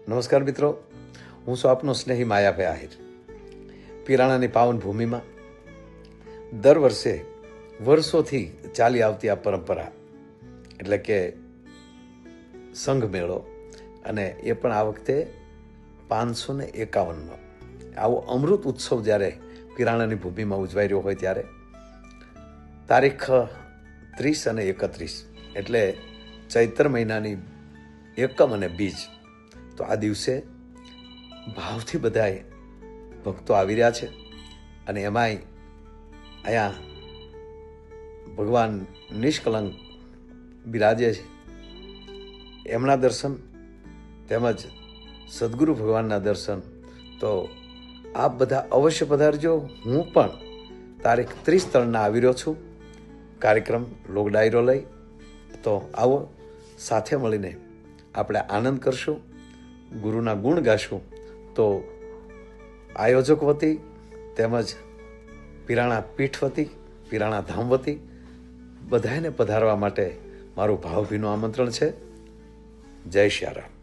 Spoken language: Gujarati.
નમસ્કાર મિત્રો, હું છું આપનો સ્નેહી માયાભાઈ આહિર. પિરાણાની પાવન ભૂમિમાં દર વર્ષે વર્ષોથી ચાલી આવતી આ પરંપરા એટલે કે સંઘ મેળો, અને એ પણ આ વખતે 551નો આવો અમૃત ઉત્સવ જ્યારે પિરાણાની ભૂમિમાં ઉજવાઈ રહ્યો હોય ત્યારે તારીખ 30 અને 31 એટલે ચૈત્ર મહિનાની એકમ અને બીજ, તો આ દિવસે ભાવથી બધાએ ભક્તો આવી રહ્યા છે. અને એમાંય અહીંયા ભગવાન નિષ્કલંક બિરાજે છે, એમના દર્શન તેમજ સદગુરુ ભગવાનના દર્શન તો આપ બધા અવશ્ય પધારજો. હું પણ તારીખ 30 આવી રહ્યો છું કાર્યક્રમ લોક ડાયરો લઈ. તો આવો સાથે મળીને આપણે આનંદ કરશું, ગુરુના ગુણ ગાશું. તો આયોજક વતી તેમજ પિરાણા પીઠ વતી, પિરાણા ધામ વતી બધાને પધારવા માટે મારું ભાવભીનું આમંત્રણ છે. જય શ્રી રામ.